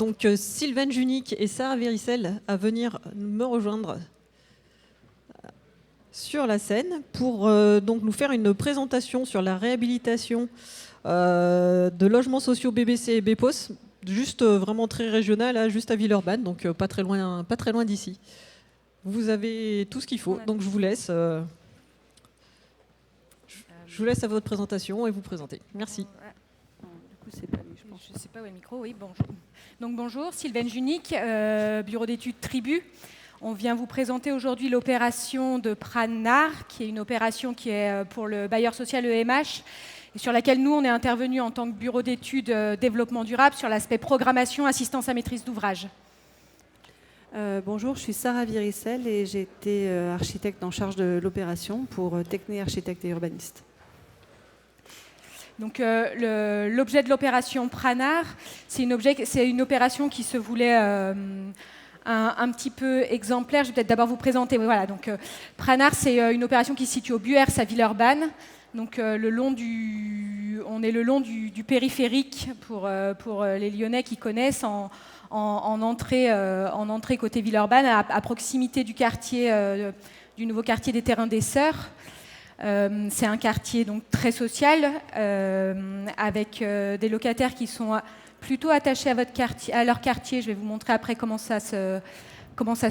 donc Sylvain Junique et Sarah Véricel à venir me rejoindre sur la scène pour donc nous faire une présentation sur la réhabilitation de logements sociaux BBC et BPOS, juste vraiment très régional, là, juste à Villeurbanne, donc pas très loin d'ici. Vous avez tout ce qu'il faut, donc je vous laisse à votre présentation et vous présenter. Merci. Je ne sais pas où est le micro. Oui, bonjour. Donc bonjour, Sylvaine Junique, bureau d'études Tribu. On vient vous présenter aujourd'hui l'opération de Pranar, qui est une opération qui est pour le bailleur social EMH, et sur laquelle nous, on est intervenu en tant que bureau d'études développement durable sur l'aspect programmation, assistance à maîtrise d'ouvrage. Bonjour, je suis Sarah Véricel et j'ai été architecte en charge de l'opération pour Techné Architecte et Urbaniste. Donc l'objet de l'opération Pranar, c'est une opération qui se voulait un petit peu exemplaire. Je vais peut-être d'abord vous présenter. Voilà, donc Pranar, c'est une opération qui se situe au Buers à Villeurbanne. Donc on est le long du périphérique pour les Lyonnais qui connaissent en entrée côté Villeurbanne, à proximité du quartier du nouveau quartier des Terrains des Sœurs. C'est un quartier donc très social avec des locataires qui sont plutôt attachés à leur quartier. Je vais vous montrer après comment ça se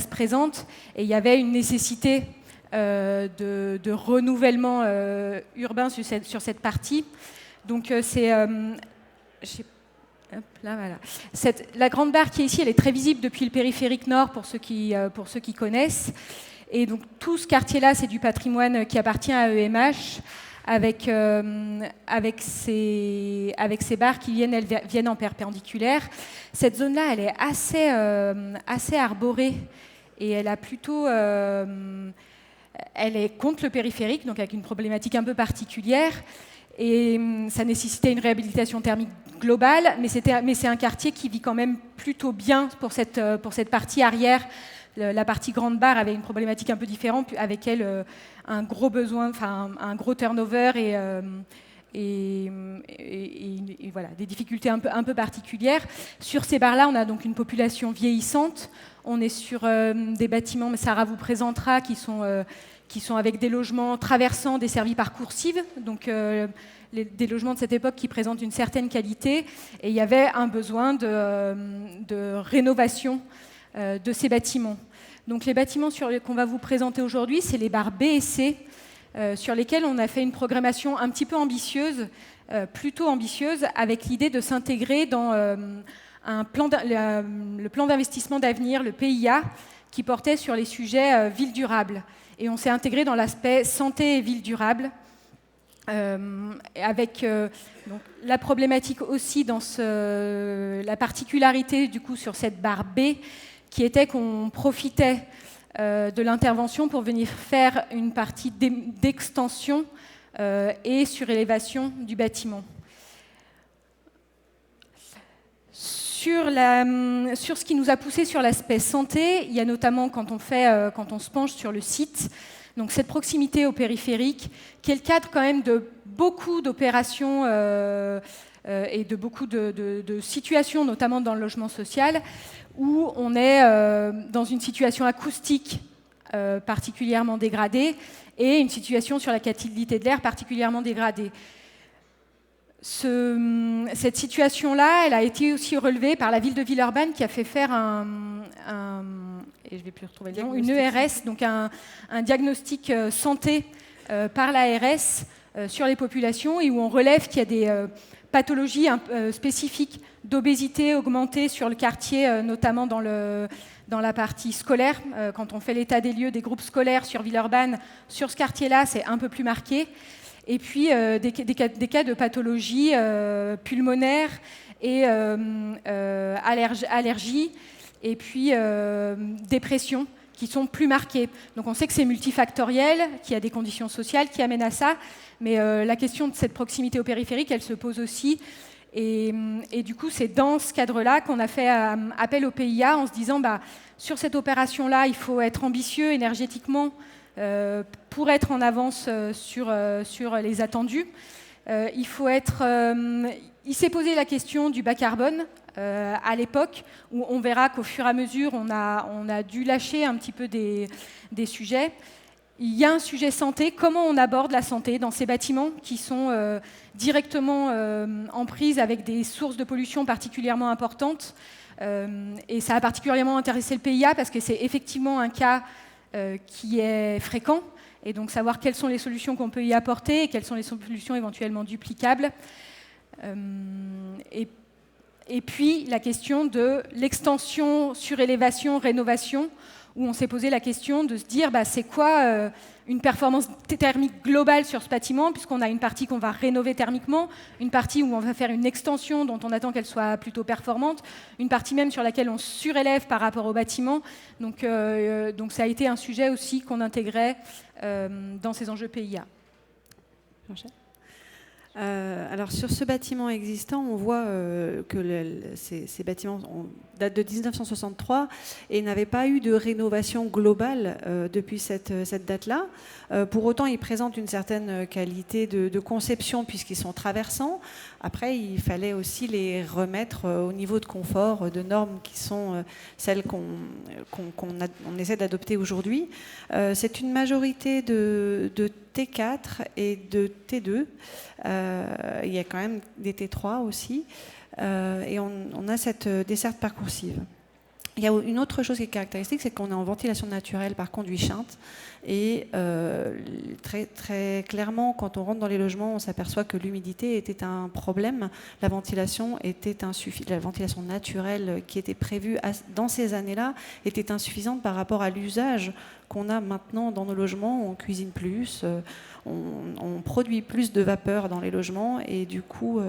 présente. Et il y avait une nécessité de renouvellement urbain sur cette partie. Donc voilà. La grande barre qui est ici, elle est très visible depuis le périphérique nord pour ceux qui connaissent. Et donc tout ce quartier-là, c'est du patrimoine qui appartient à EMH, avec ces barres qui viennent en perpendiculaire. Cette zone-là, elle est assez arborée et elle est contre le périphérique, donc avec une problématique un peu particulière. Et ça nécessitait une réhabilitation thermique globale, mais c'est un quartier qui vit quand même plutôt bien pour cette partie arrière. La partie grande barre avait une problématique un peu différente, avec elle un gros besoin, enfin un gros turnover et voilà, des difficultés un peu particulières. Sur ces barres-là, on a donc une population vieillissante. On est sur des bâtiments, mais Sarah vous présentera, qui sont avec des logements traversants desservis par coursives, donc des logements de cette époque qui présentent une certaine qualité. Et il y avait un besoin de rénovation de ces bâtiments. Donc les bâtiments qu'on va vous présenter aujourd'hui, c'est les barres B et C, sur lesquels on a fait une programmation un petit peu ambitieuse, plutôt ambitieuse, avec l'idée de s'intégrer dans le plan d'investissement d'avenir, le PIA, qui portait sur les sujets ville durable. Et on s'est intégré dans l'aspect santé et ville durable, avec donc, la problématique aussi dans la particularité du coup sur cette barre B, qui était qu'on profitait de l'intervention pour venir faire une partie d'extension et surélévation du bâtiment. Sur ce qui nous a poussé sur l'aspect santé, il y a notamment quand on se penche sur le site, donc cette proximité au périphérique, qui est le cadre quand même de beaucoup d'opérations et de beaucoup de situations, notamment dans le logement social, où on est dans une situation acoustique particulièrement dégradée et une situation sur la qualité de l'air particulièrement dégradée. Cette situation-là, elle a été aussi relevée par la ville de Villeurbanne qui a fait faire et je vais plus retrouver le nom, une ERS, donc un diagnostic santé par l'ARS sur les populations, et où on relève qu'il y a des pathologies spécifiques d'obésité augmentée sur le quartier, notamment dans la partie scolaire. Quand on fait l'état des lieux des groupes scolaires sur Villeurbanne, sur ce quartier-là, c'est un peu plus marqué. Et puis des cas de pathologie pulmonaire et allergie, et puis dépression, qui sont plus marqués. Donc on sait que c'est multifactoriel, qu'il y a des conditions sociales qui amènent à ça, mais la question de cette proximité au périphérique, elle se pose aussi. Et du coup, c'est dans ce cadre-là qu'on a fait appel au PIA en se disant, sur cette opération-là, il faut être ambitieux énergétiquement pour être en avance sur les attendus. Il s'est posé la question du bas carbone à l'époque, où on verra qu'au fur et à mesure, on a dû lâcher un petit peu des sujets. Il y a un sujet santé, comment on aborde la santé dans ces bâtiments qui sont directement en prise avec des sources de pollution particulièrement importantes. Et ça a particulièrement intéressé le PIA parce que c'est effectivement un cas qui est fréquent. Et donc savoir quelles sont les solutions qu'on peut y apporter et quelles sont les solutions éventuellement duplicables. Et puis la question de l'extension, surélévation, rénovation, où on s'est posé la question de se dire c'est quoi une performance thermique globale sur ce bâtiment, puisqu'on a une partie qu'on va rénover thermiquement, une partie où on va faire une extension dont on attend qu'elle soit plutôt performante, une partie même sur laquelle on surélève par rapport au bâtiment. Donc ça a été un sujet aussi qu'on intégrait dans ces enjeux PIA. Alors sur ce bâtiment existant, on voit que ces bâtiments datent de 1963 et n'avaient pas eu de rénovation globale depuis cette date-là. Pour autant, ils présentent une certaine qualité de conception puisqu'ils sont traversants. Après, il fallait aussi les remettre au niveau de confort, de normes qui sont celles qu'on essaie d'adopter aujourd'hui. C'est une majorité de T4 et de T2. Il y a quand même des T3 aussi. Et on a cette desserte parcoursive. Il y a une autre chose qui est caractéristique, c'est qu'on est en ventilation naturelle par conduit Chinte. Et très, très clairement, quand on rentre dans les logements, on s'aperçoit que l'humidité était un problème. La ventilation la ventilation naturelle qui était prévue dans ces années-là était insuffisante par rapport à l'usage qu'on a maintenant dans nos logements. On cuisine plus, on produit plus de vapeur dans les logements et du coup,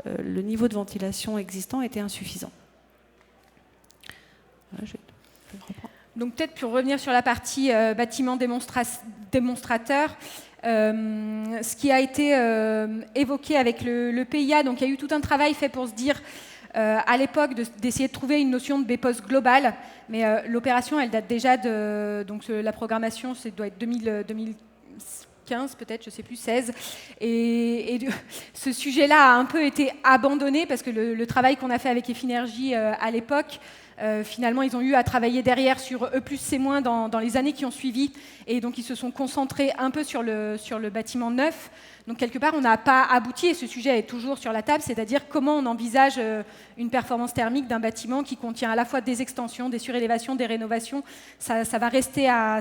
le niveau de ventilation existant était insuffisant. Voilà, je vais reprendre. Donc peut-être pour revenir sur la partie bâtiment démonstrateur, ce qui a été évoqué avec le PIA, donc il y a eu tout un travail fait pour se dire à l'époque d'essayer de trouver une notion de BPOS globale, mais l'opération elle date déjà donc la programmation ça doit être 2015 peut-être, je ne sais plus, 16. Et ce sujet-là a un peu été abandonné parce que le travail qu'on a fait avec Efinergie à l'époque, finalement, ils ont eu à travailler derrière sur E+C- dans les années qui ont suivi. Et donc, ils se sont concentrés un peu sur le bâtiment neuf. Donc, quelque part, on n'a pas abouti, et ce sujet est toujours sur la table, c'est-à-dire comment on envisage une performance thermique d'un bâtiment qui contient à la fois des extensions, des surélévations, des rénovations. Ça va rester à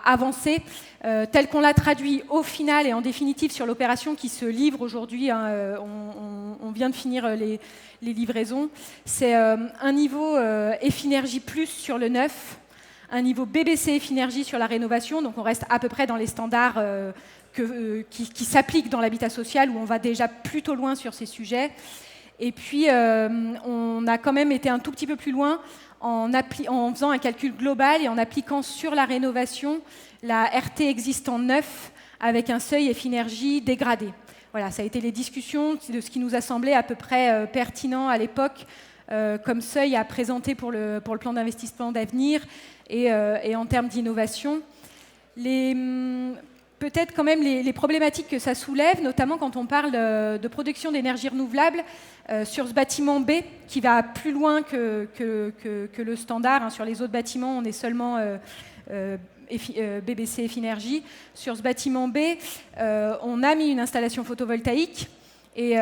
avancer, tel qu'on l'a traduit au final et en définitive sur l'opération qui se livre aujourd'hui. On vient de finir les livraisons. C'est un niveau Efinergie Plus sur le neuf, un niveau BBC Efinergie sur la rénovation, donc on reste à peu près dans les standards qui s'appliquent dans l'habitat social, où on va déjà plutôt loin sur ces sujets. Et puis, on a quand même été un tout petit peu plus loin en faisant un calcul global et en appliquant sur la rénovation la RT existant neuf avec un seuil Efinergie dégradé. Voilà, ça a été les discussions de ce qui nous a semblé à peu près pertinent à l'époque comme seuil à présenter pour le plan d'investissement d'avenir et en termes d'innovation. Peut-être quand même les problématiques que ça soulève, notamment quand on parle de production d'énergie renouvelable sur ce bâtiment B, qui va plus loin que le standard. Sur les autres bâtiments, on est seulement BBC Efinergie. Sur ce bâtiment B, on a mis une installation photovoltaïque. Et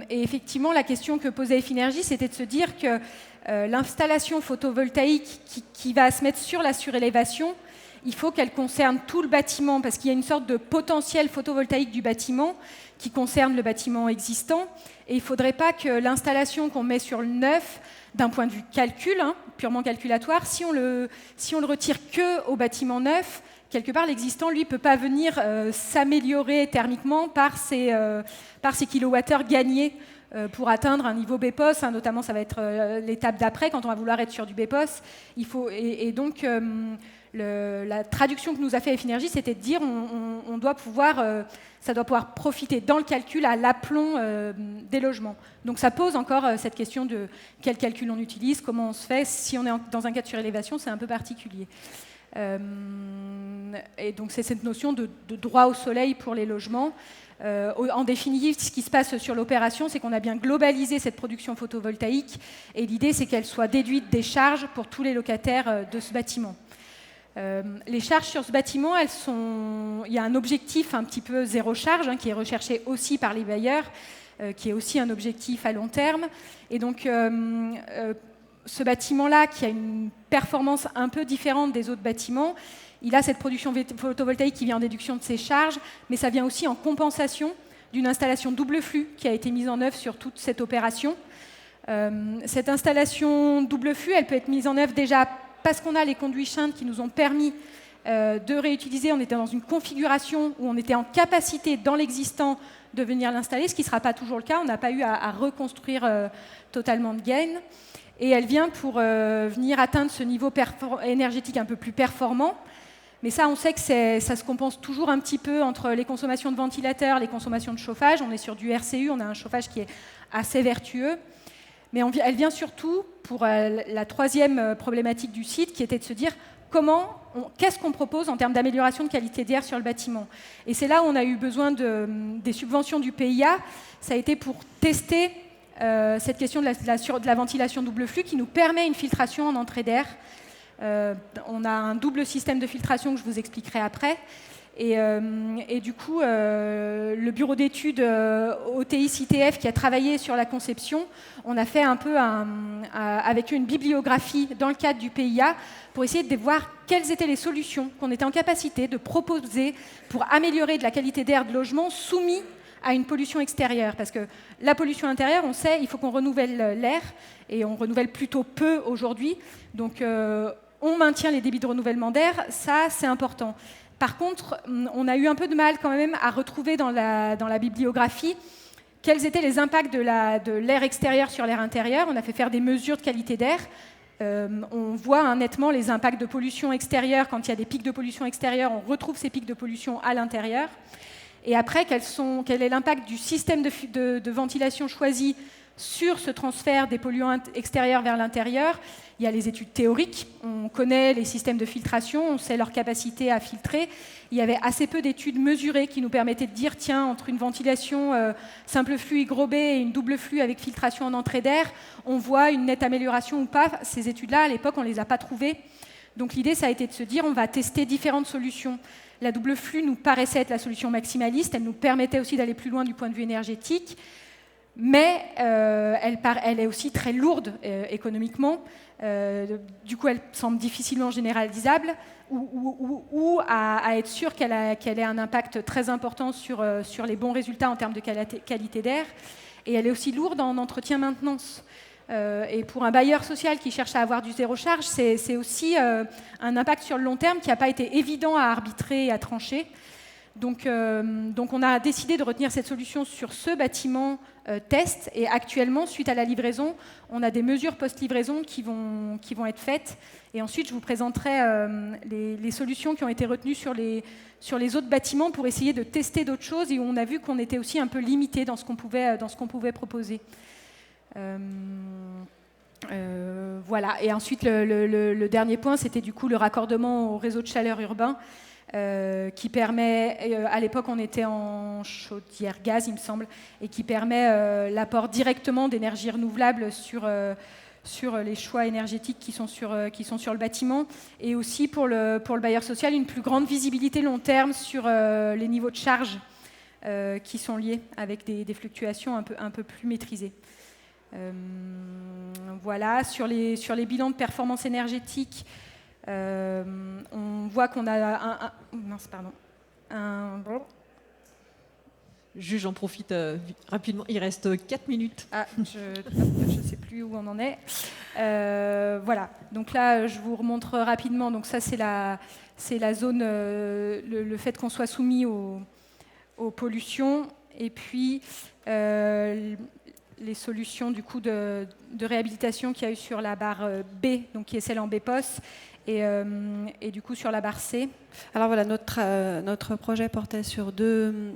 effectivement, la question que posait Efinergie, c'était de se dire que l'installation photovoltaïque qui va se mettre sur la surélévation, il faut qu'elle concerne tout le bâtiment, parce qu'il y a une sorte de potentiel photovoltaïque du bâtiment qui concerne le bâtiment existant. Et il ne faudrait pas que l'installation qu'on met sur le neuf, d'un point de vue calcul, purement calculatoire, si on le retire que au bâtiment neuf, quelque part l'existant, lui, ne peut pas venir s'améliorer thermiquement par ses kilowattheures gagnés pour atteindre un niveau BPOS, notamment ça va être l'étape d'après, quand on va vouloir être sur du BPOS. Donc, la traduction que nous a fait Efinergie, c'était de dire on doit ça doit pouvoir profiter dans le calcul à l'aplomb des logements. Donc ça pose encore cette question de quel calcul on utilise, comment on se fait. Si on est dans un cas de surélévation, c'est un peu particulier. Et donc c'est cette notion de droit au soleil pour les logements. En définitive, ce qui se passe sur l'opération, c'est qu'on a bien globalisé cette production photovoltaïque et l'idée, c'est qu'elle soit déduite des charges pour tous les locataires de ce bâtiment. Les charges sur ce bâtiment, il y a un objectif un petit peu zéro charge qui est recherché aussi par les bailleurs, qui est aussi un objectif à long terme. Et donc, ce bâtiment-là, qui a une performance un peu différente des autres bâtiments, il a cette production photovoltaïque qui vient en déduction de ses charges, mais ça vient aussi en compensation d'une installation double flux qui a été mise en œuvre sur toute cette opération. Cette installation double flux, elle peut être mise en œuvre déjà parce qu'on a les conduits Schindler qui nous ont permis de réutiliser. On était dans une configuration où on était en capacité, dans l'existant, de venir l'installer, ce qui ne sera pas toujours le cas. On n'a pas eu à reconstruire totalement de gain. Et elle vient pour venir atteindre ce niveau énergétique un peu plus performant. Mais ça, on sait que ça se compense toujours un petit peu entre les consommations de ventilateurs, les consommations de chauffage. On est sur du RCU, on a un chauffage qui est assez vertueux. Mais elle vient surtout pour la troisième problématique du site, qui était de se dire qu'est-ce qu'on propose en termes d'amélioration de qualité d'air sur le bâtiment. Et c'est là où on a eu besoin des subventions du PIA. Ça a été pour tester cette question de la ventilation double flux qui nous permet une filtration en entrée d'air. On a un double système de filtration que je vous expliquerai après. Et du coup, le bureau d'études OTI-CITF qui a travaillé sur la conception, on a fait un peu avec une bibliographie dans le cadre du PIA pour essayer de voir quelles étaient les solutions qu'on était en capacité de proposer pour améliorer de la qualité d'air de logement soumis à une pollution extérieure. Parce que la pollution intérieure, on sait, il faut qu'on renouvelle l'air, et on renouvelle plutôt peu aujourd'hui. Donc, on maintient les débits de renouvellement d'air, ça, c'est important. Par contre, on a eu un peu de mal quand même à retrouver dans la bibliographie quels étaient les impacts de l'air extérieur sur l'air intérieur. On a fait faire des mesures de qualité d'air. On voit nettement les impacts de pollution extérieure. Quand il y a des pics de pollution extérieure, on retrouve ces pics de pollution à l'intérieur. Et après, quel est l'impact du système de ventilation choisi sur ce transfert des polluants extérieurs vers l'intérieur? Il y a les études théoriques, on connaît les systèmes de filtration, on sait leur capacité à filtrer. Il y avait assez peu d'études mesurées qui nous permettaient de dire, tiens, entre une ventilation simple flux gros B et une double flux avec filtration en entrée d'air, on voit une nette amélioration ou pas. Ces études-là, à l'époque, on ne les a pas trouvées. Donc l'idée, ça a été de se dire, on va tester différentes solutions. La double flux nous paraissait être la solution maximaliste, elle nous permettait aussi d'aller plus loin du point de vue énergétique, mais elle est aussi très lourde économiquement. Du coup, elle semble difficilement généralisable ou à être sûr qu'elle ait un impact très important sur les bons résultats en termes de qualité d'air. Et elle est aussi lourde en entretien-maintenance. Et pour un bailleur social qui cherche à avoir du zéro charge, c'est aussi un impact sur le long terme qui n'a pas été évident à arbitrer et à trancher. Donc on a décidé de retenir cette solution sur ce bâtiment test. Et actuellement, suite à la livraison, on a des mesures post-livraison qui vont être faites. Et ensuite, je vous présenterai les solutions qui ont été retenues sur les autres bâtiments pour essayer de tester d'autres choses et où on a vu qu'on était aussi un peu limité dans ce qu'on pouvait proposer. Voilà. Et ensuite, le dernier point, c'était du coup le raccordement au réseau de chaleur urbain qui permet, à l'époque on était en chaudière gaz il me semble, et qui permet l'apport directement d'énergie renouvelable sur les choix énergétiques qui sont sur le bâtiment, et aussi pour le bailleur social une plus grande visibilité long terme sur les niveaux de charge qui sont liés avec des fluctuations un peu plus maîtrisées. Voilà, sur les bilans de performance énergétique, on voit qu'on a Juge, j'en profite rapidement, il reste 4 minutes. Ah, je ne sais plus où on en est. Voilà, donc là je vous remontre rapidement. Donc ça c'est la zone, le fait qu'on soit soumis aux pollutions, et puis les solutions du coup de réhabilitation qu'il y a eu sur la barre B, donc qui est celle en BPOS, Et du coup, sur la barre C. Alors voilà, notre projet portait sur deux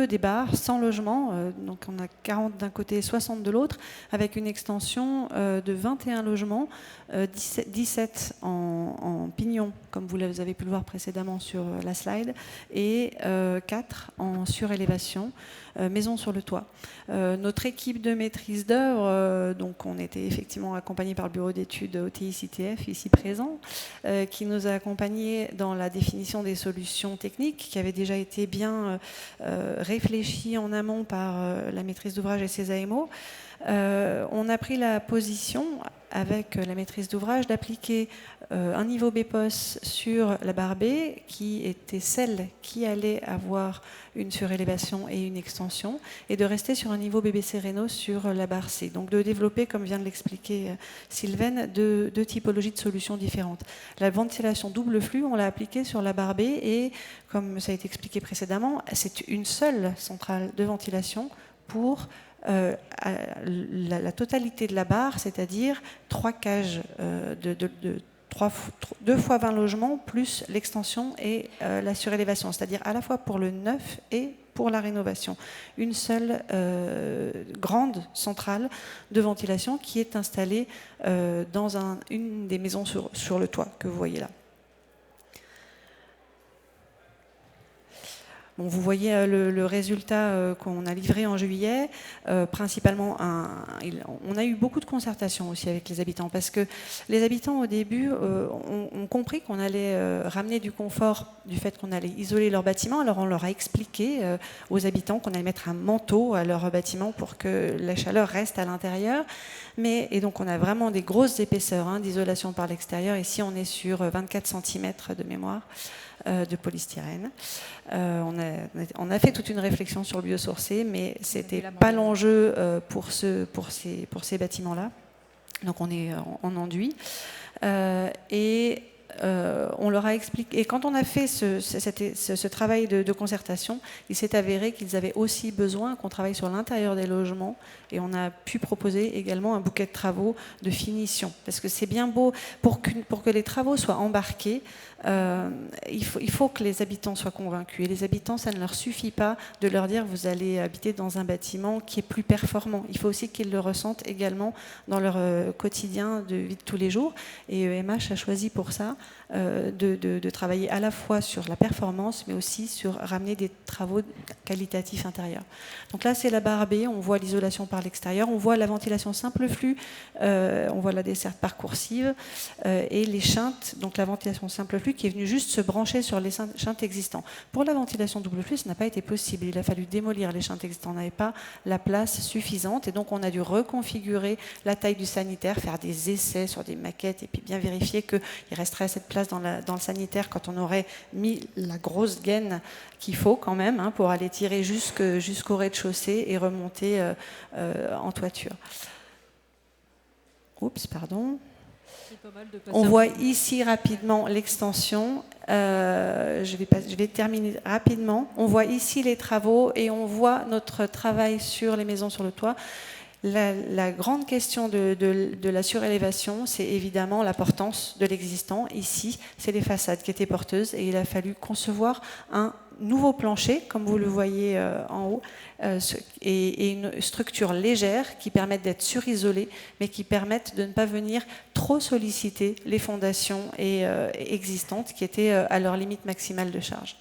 des bars, 100 logements, donc on a 40 d'un côté et 60 de l'autre, avec une extension de 21 logements, 17 en pignon, comme vous avez pu le voir précédemment sur la slide, et 4 en surélévation, maison sur le toit. Notre équipe de maîtrise d'œuvre, donc on était effectivement accompagné par le bureau d'études OTI-CTF, ici présent, qui nous a accompagnés dans la définition des solutions techniques qui avaient déjà été bien réfléchies en amont par la maîtrise d'ouvrage et ses AMO. On a pris la position avec la maîtrise d'ouvrage d'appliquer un niveau BPOS sur la barre B qui était celle qui allait avoir une surélévation et une extension et de rester sur un niveau BBC Réno sur la barre C. Donc de développer, comme vient de l'expliquer Sylvaine, deux typologies de solutions différentes. La ventilation double flux, on l'a appliquée sur la barre B et comme ça a été expliqué précédemment, c'est une seule centrale de ventilation pour la totalité de la barre, c'est-à-dire 3 cages de 2 fois 20 logements plus l'extension et la surélévation, c'est-à-dire à la fois pour le neuf et pour la rénovation. Une seule grande centrale de ventilation qui est installée dans une des maisons sur le toit que vous voyez là. Bon, vous voyez le résultat qu'on a livré en juillet. Principalement, on a eu beaucoup de concertation aussi avec les habitants parce que les habitants au début ont compris qu'on allait ramener du confort du fait qu'on allait isoler leur bâtiment. Alors on leur a expliqué aux habitants qu'on allait mettre un manteau à leur bâtiment pour que la chaleur reste à l'intérieur. Et donc on a vraiment des grosses épaisseurs d'isolation par l'extérieur. Ici on est sur 24 cm de mémoire. De polystyrène. On a fait toute une réflexion sur le biosourcé, mais c'était pas l'enjeu pour ces bâtiments-là. Donc on est en enduit. On leur a expliqué. Et quand on a fait ce travail de concertation, il s'est avéré qu'ils avaient aussi besoin qu'on travaille sur l'intérieur des logements. Et on a pu proposer également un bouquet de travaux de finition. Parce que c'est bien beau, pour que les travaux soient embarqués, il faut que les habitants soient convaincus. Et les habitants, ça ne leur suffit pas de leur dire vous allez habiter dans un bâtiment qui est plus performant. Il faut aussi qu'ils le ressentent également dans leur quotidien de vie de tous les jours. Et EMH a choisi pour ça de travailler à la fois sur la performance, mais aussi sur ramener des travaux qualitatifs intérieurs. Donc là, c'est la barre B. On voit l'isolation par l'extérieur. On voit la ventilation simple flux. On voit la desserte parcoursive et les chintes. Donc la ventilation simple flux qui est venue juste se brancher sur les chintes existants. Pour la ventilation double flux, ça n'a pas été possible. Il a fallu démolir les chintes existants. On n'avait pas la place suffisante et donc on a dû reconfigurer la taille du sanitaire, faire des essais sur des maquettes et puis bien vérifier qu'il resterait cette place dans le sanitaire quand on aurait mis la grosse gaine qu'il faut quand même pour aller tirer jusqu'au rez-de-chaussée et remonter en toiture. Oups, pardon. On voit ici rapidement l'extension. Je vais terminer rapidement. On voit ici les travaux et on voit notre travail sur les maisons sur le toit. La grande question de la surélévation, c'est évidemment la portance de l'existant. Ici, c'est les façades qui étaient porteuses et il a fallu concevoir un nouveau plancher, comme vous le voyez en haut, et une structure légère qui permette d'être surisolée, mais qui permette de ne pas venir trop solliciter les fondations existantes qui étaient à leur limite maximale de charge.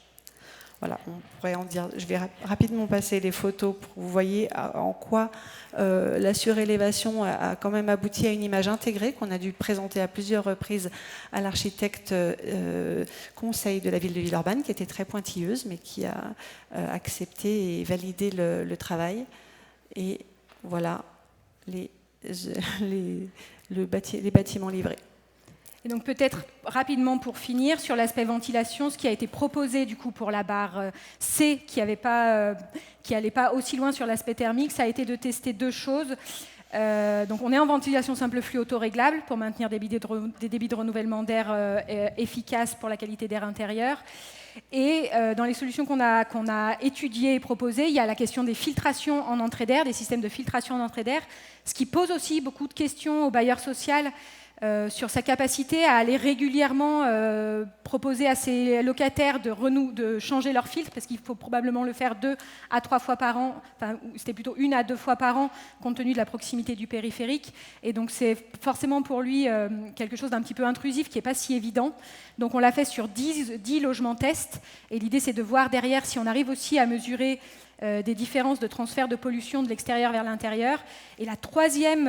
Voilà, on pourrait en dire. Je vais rapidement passer les photos pour que vous voyez en quoi la surélévation a quand même abouti à une image intégrée qu'on a dû présenter à plusieurs reprises à l'architecte conseil de la ville de Villeurbanne, qui était très pointilleuse, mais qui a accepté et validé le travail. Et voilà les bâtiments livrés. Et donc peut-être rapidement pour finir sur l'aspect ventilation, ce qui a été proposé du coup pour la barre C qui n'allait pas aussi loin sur l'aspect thermique, ça a été de tester deux choses. Donc on est en ventilation simple flux autoréglable pour maintenir des débits de renouvellement d'air efficaces pour la qualité d'air intérieur. Et dans les solutions qu'on a étudiées et proposées, il y a la question des filtrations en entrée d'air, des systèmes de filtration en entrée d'air, ce qui pose aussi beaucoup de questions au bailleur social. sur sa capacité à aller régulièrement proposer à ses locataires de changer leur filtre, parce qu'il faut probablement le faire 2 à 3 fois par an, enfin c'était plutôt 1 à 2 fois par an, compte tenu de la proximité du périphérique. Et donc c'est forcément pour lui quelque chose d'un petit peu intrusif, qui n'est pas si évident. Donc on l'a fait sur 10 logements tests, et l'idée c'est de voir derrière si on arrive aussi à mesurer des différences de transfert de pollution de l'extérieur vers l'intérieur. Et la troisième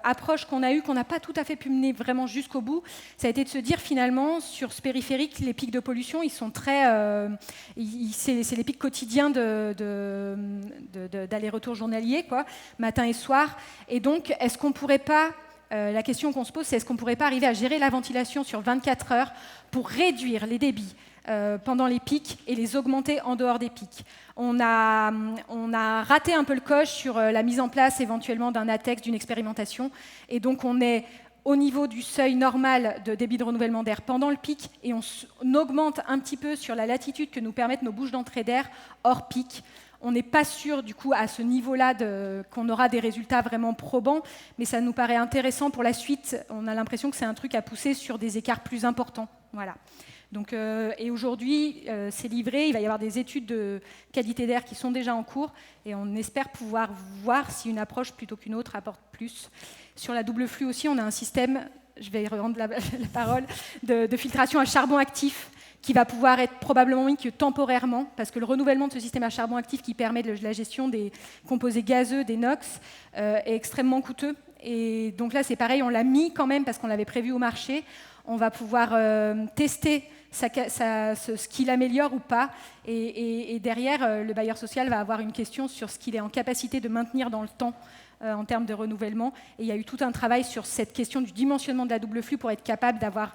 approche qu'on a eue, qu'on n'a pas tout à fait pu mener vraiment jusqu'au bout, ça a été de se dire finalement, sur ce périphérique, les pics de pollution, ils sont très... c'est les pics quotidiens d'aller-retour journalier, quoi, matin et soir. Et donc, est-ce qu'on ne pourrait pas... la question qu'on se pose, c'est est-ce qu'on ne pourrait pas arriver à gérer la ventilation sur 24 heures pour réduire les débits pendant les pics et les augmenter en dehors des pics. On a raté un peu le coche sur la mise en place éventuellement d'un ATEX, d'une expérimentation, et donc on est au niveau du seuil normal de débit de renouvellement d'air pendant le pic, et on augmente un petit peu sur la latitude que nous permettent nos bouches d'entrée d'air hors pic. On n'est pas sûr, du coup, à ce niveau-là qu'on aura des résultats vraiment probants, mais ça nous paraît intéressant pour la suite. On a l'impression que c'est un truc à pousser sur des écarts plus importants. Voilà. Donc, et aujourd'hui, c'est livré. Il va y avoir des études de qualité d'air qui sont déjà en cours, et on espère pouvoir voir si une approche plutôt qu'une autre apporte plus. Sur la double flux aussi, on a un système, je vais rendre la parole, de filtration à charbon actif, qui va pouvoir être probablement mis que temporairement, parce que le renouvellement de ce système à charbon actif qui permet de la gestion des composés gazeux, des NOx, est extrêmement coûteux. Et donc là, c'est pareil, on l'a mis quand même parce qu'on l'avait prévu au marché. On va pouvoir tester ce qu'il améliore ou pas. Et derrière, le bailleur social va avoir une question sur ce qu'il est en capacité de maintenir dans le temps en termes de renouvellement. Et il y a eu tout un travail sur cette question du dimensionnement de la double flux pour être capable d'avoir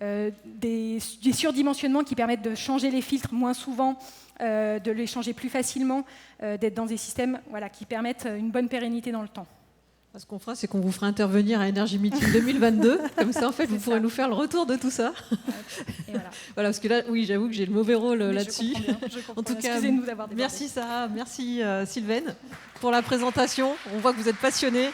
des surdimensionnements qui permettent de changer les filtres moins souvent, de les changer plus facilement, d'être dans des systèmes qui permettent une bonne pérennité dans le temps. Ce qu'on fera, c'est qu'on vous fera intervenir à Energy Meeting 2022. Comme ça, en fait, vous pourrez nous faire le retour de tout ça. Et voilà. Voilà, parce que là, oui, j'avoue que j'ai le mauvais rôle là-dessus. En tout cas, excusez-nous d'avoir débordé. Merci Sarah, merci Sylvaine pour la présentation. On voit que vous êtes passionnée.